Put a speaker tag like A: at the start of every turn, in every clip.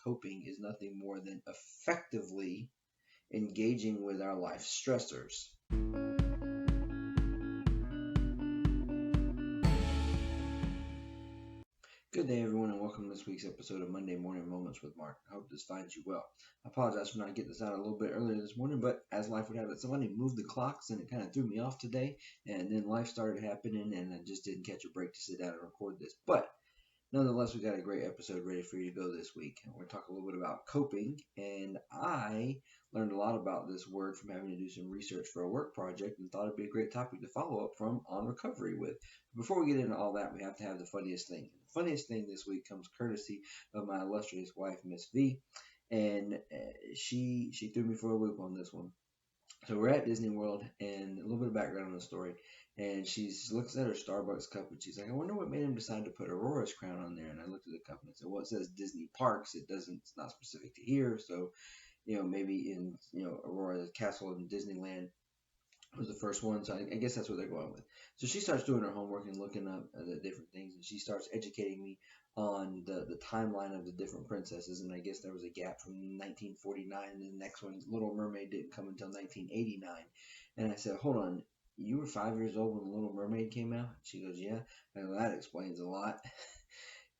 A: coping is nothing more than effectively engaging with our life stressors. Good day, everyone, and welcome to this week's episode of Monday Morning Moments with Mark. I hope this finds you well. I apologize for not getting this out a little bit earlier this morning, but as life would have it, somebody moved the clocks and it kind of threw me off today, and then life started happening, and I just didn't catch a break to sit down and record this. But nonetheless, we got a great episode ready for you to go this week. We're going to talk a little bit about coping, and I learned a lot about this word from having to do some research for a work project and thought it'd be a great topic to follow up from on recovery with. Before we get into all that, we have to have the funniest thing. The funniest thing this week comes courtesy of my illustrious wife, Miss V, and she threw me for a loop on this one. So we're at Disney World, and a little bit of background on the story. And she looks at her Starbucks cup, and she's like, "I wonder what made him decide to put Aurora's crown on there." And I looked at the cup and I said, "Well, it says Disney Parks. It's not specific to here. So, maybe in Aurora, the castle in Disneyland was the first one. So I guess that's what they're going with." So she starts doing her homework and looking up the different things, and she starts educating me on the timeline of the different princesses. And I guess there was a gap from 1949, and the next one, Little Mermaid, didn't come until 1989. And I said, "Hold on, you were 5 years old when The Little Mermaid came out?" She goes, "Yeah." I go, "That explains a lot."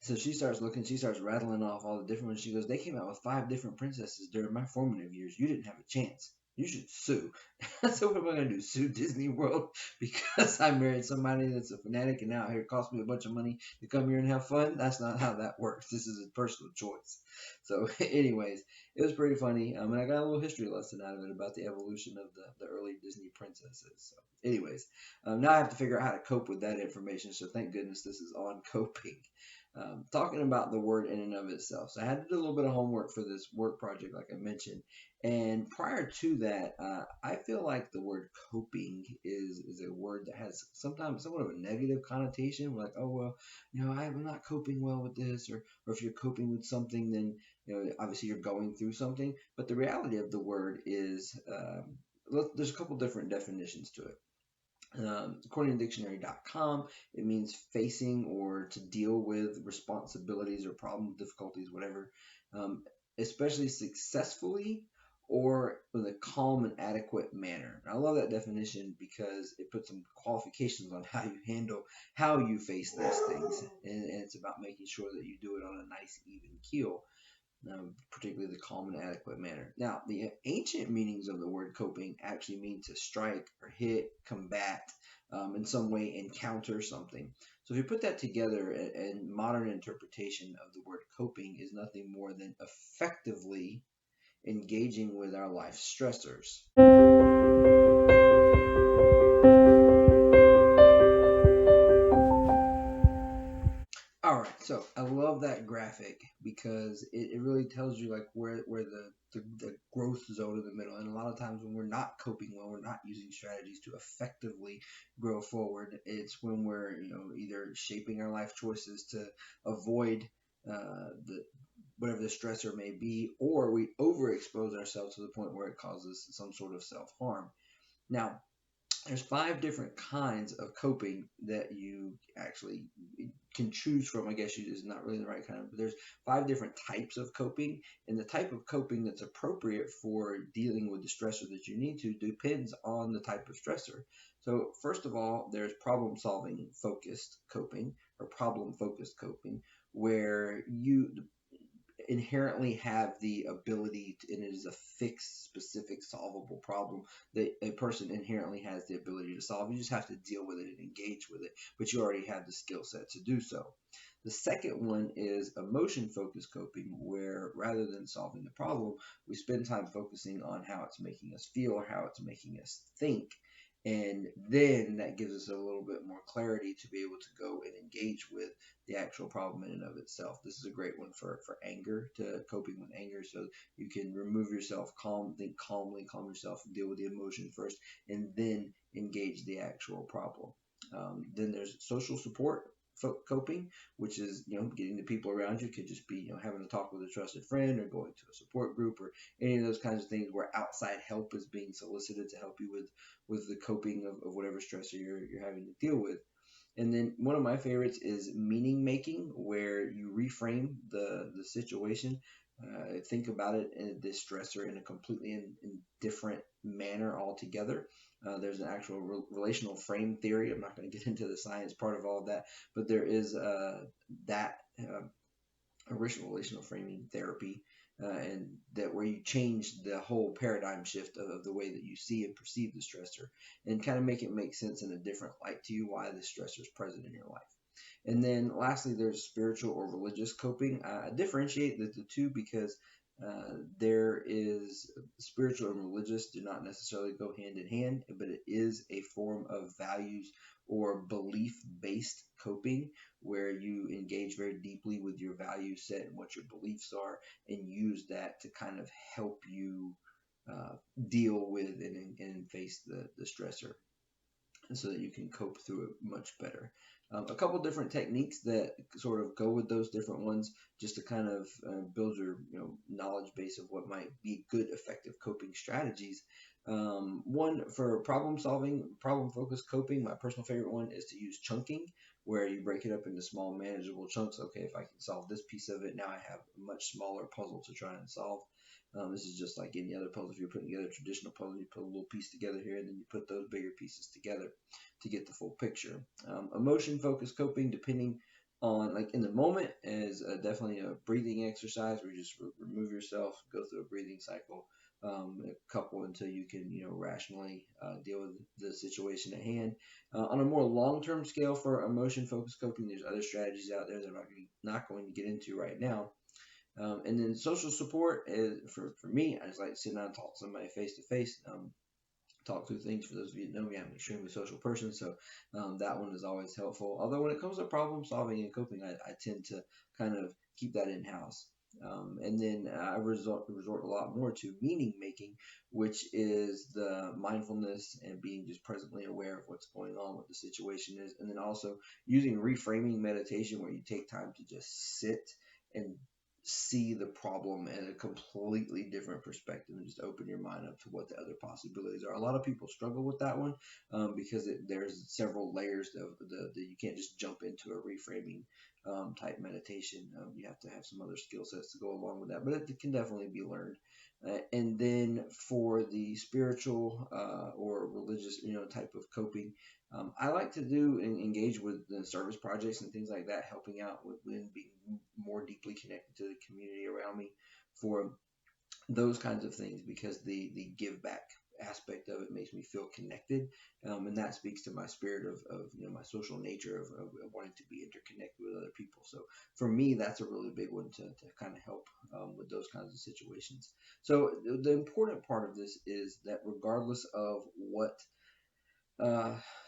A: So she starts looking, she starts rattling off all the different ones. She goes, "They came out with 5 different princesses during my formative years. You didn't have a chance. You should sue." So what am I going to do? Sue Disney World because I married somebody that's a fanatic and now here it costs me a bunch of money to come here and have fun? That's not how that works. This is a personal choice. So anyways, it was pretty funny. And I got a little history lesson out of it about the evolution of the early Disney princesses. So anyways, now I have to figure out how to cope with that information. So thank goodness this is on coping. Talking about the word in and of itself. So I had to do a little bit of homework for this work project, like I mentioned. And prior to that, I feel like the word coping is a word that has sometimes somewhat of a negative connotation. Like, oh, well, I'm not coping well with this. Or if you're coping with something, then, obviously you're going through something. But the reality of the word is there's a couple different definitions to it. According to dictionary.com, it means facing or to deal with responsibilities or problems, difficulties, whatever, especially successfully or with a calm and adequate manner. And I love that definition because it puts some qualifications on how you face those things. And it's about making sure that you do it on a nice, even keel. Particularly the calm and adequate manner. Now, the ancient meanings of the word coping actually mean to strike or hit, combat, in some way encounter something. So if you put that together, and modern interpretation of the word coping is nothing more than effectively engaging with our life stressors. All right, so I love that graphic because it really tells you like where the growth zone in the middle. And a lot of times when we're not coping well, we're not using strategies to effectively grow forward. It's when we're either shaping our life choices to avoid the whatever the stressor may be, or we overexpose ourselves to the point where it causes some sort of self-harm. Now, there's 5 different kinds of coping that you actually can choose from. I guess is not really the right kind of, but there's 5 different types of coping, and the type of coping that's appropriate for dealing with the stressor that you need to depends on the type of stressor. So first of all, there's problem solving focused coping or problem focused coping, where you inherently have the ability to, and it is a fixed, specific, solvable problem that a person inherently has the ability to solve. You just have to deal with it and engage with it, but you already have the skill set to do so. The second one is emotion focused coping, where rather than solving the problem, we spend time focusing on how it's making us feel or how it's making us think. And then that gives us a little bit more clarity to be able to go and engage with the actual problem in and of itself. This is a great one for anger, to coping with anger. So you can remove yourself, think calmly, calm yourself, and deal with the emotion first, and then engage the actual problem. Then there's social support coping, which is getting the people around you. Could just be having a talk with a trusted friend, or going to a support group, or any of those kinds of things where outside help is being solicited to help you with the coping of whatever stressor you're having to deal with. And then one of my favorites is meaning making, where you reframe the situation think about it in this stressor in a completely different manner altogether. There's an actual relational frame theory. I'm not going to get into the science part of all of that, but there is that original relational framing therapy, and that where you change the whole paradigm shift of the way that you see and perceive the stressor, and kind of make it make sense in a different light to you why the stressor is present in your life. And then lastly, there's spiritual or religious coping. I differentiate the two because there is spiritual and religious do not necessarily go hand in hand, but it is a form of values or belief based coping where you engage very deeply with your value set and what your beliefs are and use that to kind of help you deal with and face the stressor so that you can cope through it much better. A couple different techniques that sort of go with those different ones, just to kind of build your knowledge base of what might be good, effective coping strategies. One for problem solving, problem focused coping. My personal favorite one is to use chunking, where you break it up into small, manageable chunks. Okay, if I can solve this piece of it, now I have a much smaller puzzle to try and solve. This is just like any other puzzle. If you're putting together a traditional puzzle, you put a little piece together here, and then you put those bigger pieces together to get the full picture. Emotion focused coping, depending on like in the moment, is definitely a breathing exercise where you just remove yourself, go through a breathing cycle, a couple until you can rationally deal with the situation at hand. On a more long-term scale for emotion focused coping, there's other strategies out there that I'm not going to get into right now. And then social support is for me. I just like to sit down and talk to somebody face to face, talk through things. For those of you that know me, I'm an extremely social person, so that one is always helpful. Although when it comes to problem solving and coping, I tend to kind of keep that in house. And then I resort a lot more to meaning making, which is the mindfulness and being just presently aware of what's going on, what the situation is, and then also using reframing meditation, where you take time to just sit and see the problem in a completely different perspective and just open your mind up to what the other possibilities are. A lot of people struggle with that one because there's several layers of you can't just jump into a reframing type meditation. You have to have some other skill sets to go along with that, but it can definitely be learned. And then for the spiritual or religious, type of coping, I like to do and engage with the service projects and things like that, helping out with being more deeply connected to the community around me for those kinds of things, because the give back aspect of it makes me feel connected, and that speaks to my spirit of my social nature of wanting to be interconnected with other people. So for me, that's a really big one to kind of help with those kinds of situations. So the important part of this is that regardless of what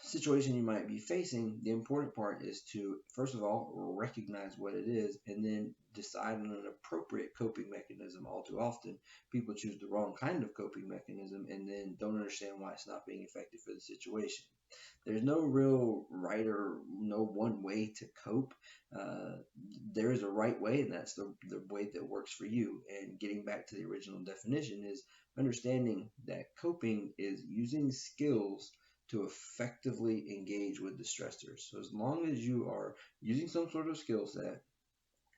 A: situation you might be facing, the important part is to, first of all, recognize what it is and then decide on an appropriate coping mechanism. All too often, people choose the wrong kind of coping mechanism and then don't understand why it's not being effective for the situation. There's no real right or no one way to cope. There is a right way, and that's the way that works for you. And getting back to the original definition is understanding that coping is using skills to effectively engage with the stressors. So as long as you are using some sort of skill set,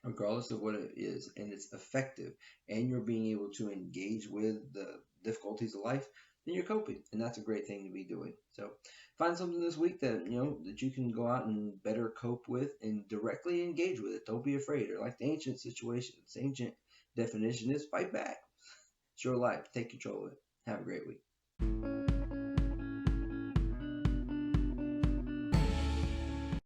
A: regardless of what it is, and it's effective, and you're being able to engage with the difficulties of life, then you're coping, and that's a great thing to be doing. So find something this week that that you can go out and better cope with and directly engage with it. Don't be afraid. Or like the ancient situation, the ancient definition is fight back. It's your life. Take control of it. Have a great week.